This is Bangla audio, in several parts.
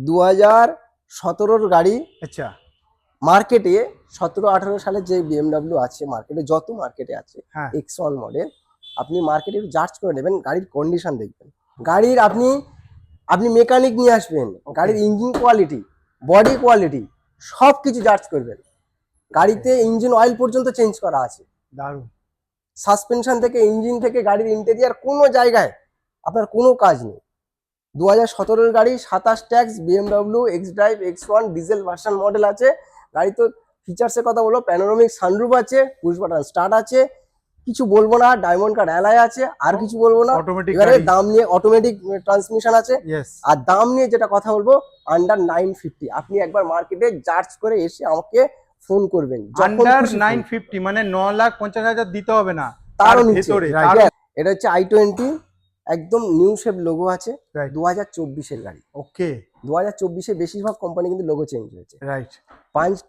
2017 গাড়ি। আচ্ছা মার্কেটে 17-18 সালে যে BMW আছে মার্কেটে, যত মার্কেটে আছে হ্যাঁ X1 মডেল, আপনি মার্কেটে জাজ করে নেবেন, গাড়ির কন্ডিশন দেখবেন, গাড়ির আপনি মেকানিক নিয়ে আসবেন, গাড়ির ইঞ্জিন কোয়ালিটি, বডি কোয়ালিটি সব কিছু জাজ করবেন। গাড়িতে ইঞ্জিন অয়েল পর্যন্ত চেঞ্জ করা আছে, দারুণ। সাসপেনশন থেকে ইঞ্জিন থেকে গাড়ির ইন্টেরিয়ার কোনো জায়গায় আপনার কোনো কাজ নেই। 2017 গাড়ি, 27 tax, BMW x drive X1 diesel version model আছে। গাড়ি তো ফিচার্সের কথা বলো, প্যানোরামিক সানরুফ আছে, পুশ বাটন স্টার্ট আছে, কিছু বলবো না, ডায়মন্ড কাট অ্যালয় আছে, আর কিছু বলবো না। এবারে দাম নিয়ে অটোমেটিক ট্রান্সমিশন আছে, আর দাম নিয়ে যেটা কথা বলবো, আন্ডার 950। আপনি একবার মার্কেটে জাজ করে এসে আমাকে ফোন করবেন। আন্ডার 950 মানে 9,50,000 দিতে হবে না, তারও নিচে। এটা হচ্ছে i20, একদম নিউ শেপ লোগো আছে, 2024 গাড়ি। ওকে, 2024 বেশিরভাগ কোম্পানি কিন্তু লোগো চেঞ্জ হয়েছে। রাইট।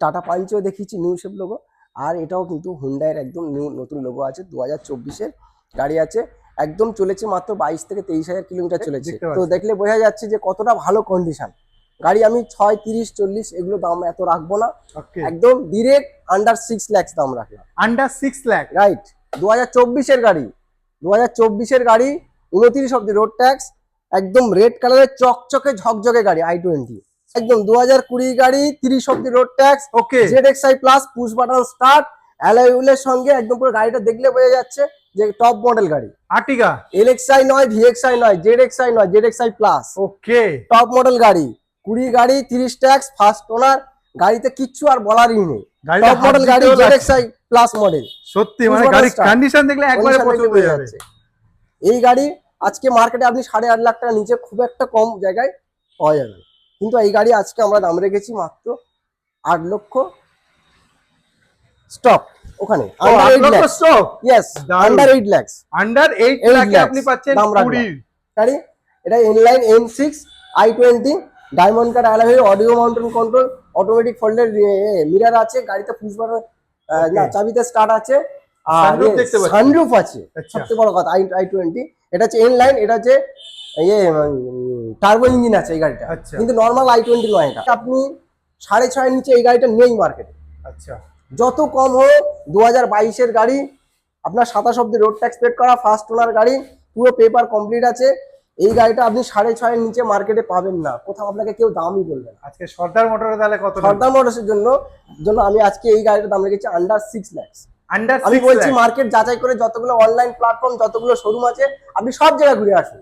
টাটা পাঞ্চেও দেখিয়েছি নিউ শেপ লোগো, আর এটাও কিন্তু হুন্ডাইয়ের একদম নতুন লোগো আছে। 2024 গাড়ি আছে, একদম চলেছে মাত্র 22 থেকে 23,000 কিলোমিটার চলেছে। তো দেখলে বোঝা যাচ্ছে যে কতটা ভালো কন্ডিশন গাড়ি। আমি 6, 30, 40 এগুলো দাম এত রাখবো না, একদম ডিরেক্ট আন্ডার 6 লাখ দাম রাখলাম। Under 6 lakh, right. 2024 গাড়ি, 2024 গাড়ি, 29 অব্দি রোড ট্যাক্স, একদম রেড কালারের চকচকে ঝকঝকে গাড়ি i20। একদম 2020 গাড়ি, 30 অব্দি রোড ট্যাক্স। ওকে, ZXi plus, push button start, alloy হুইলের সঙ্গে, একদম পুরো গাড়িটা দেখলে বোঝা যাচ্ছে যে টপ মডেল গাড়ি। আর্টিগা LXi নয়, VXi নয়, ZXi নয়, ZXi প্লাস। ওকে, টপ মডেল গাড়ি, 20 গাড়ি, 30 ট্যাক্স, ফার্স্ট ওনার। গাড়িতে কিচ্ছু আর বলারই নেই, টপ মডেল গাড়ি, ZXi প্লাস মডেল। সত্যি মানে গাড়ির কন্ডিশন দেখলে একবারে পছন্দ হয়ে যাবে। এই গাড়ি আজকে মার্কেটে আপনি 8.5 লাখ টাকা নিচে খুব একটা কম জায়গায় পাওয়া যাবে, কিন্তু এই গাড়ি আজকে আমরা দাম রেখেছি মাত্র 8 লক্ষ স্টক। ওখানে আন্ডার 8 লাখ, আন্ডার 8 লাখে আপনি পাচ্ছেন 20 গাড়ি। এটা inline M6 i20, diamond cut alloy, audio mountain control, automatic folded mirror আছে গাড়িতে, পুশ বাটন না, চাবিতে স্টার্ট আছে, আর সানরুফ আছে। সবচেয়ে বড় কথা i20, এটা হচ্ছে ইনলাইন, এটা হচ্ছে টার্বো ইঞ্জিন আছে এই গাড়িটা, কিন্তু নরমাল i20 নয়। এটা আপনি 6.5 নিচে এই গাড়িটা নেই মার্কেটে। আচ্ছা, যত কম হোক, 2022 গাড়ি, আপনার 27 অব্দি রোড ট্যাক্স পেড করা, ফার্স্ট ওনার গাড়ি, পুরো পেপার কমপ্লিট আছে। এই গাড়িটা আপনি 6.5 নিচে মার্কেটে পাবেন না, কোথাও আপনাকে কেউ দামই বলবে না। আজকে সর্দার মোটরে তাহলে কত? সর্দার মোটরসের জন্য আমি আজকে এই গাড়িটার দাম রেখেছি আন্ডার 6 লাখ। আন্ডার আমি বলছি মার্কেট যাচাই করে, যতগুলো অনলাইন প্ল্যাটফর্ম, যতগুলো শোরুম আছে, আপনি সব জায়গায় ঘুরে আসুন।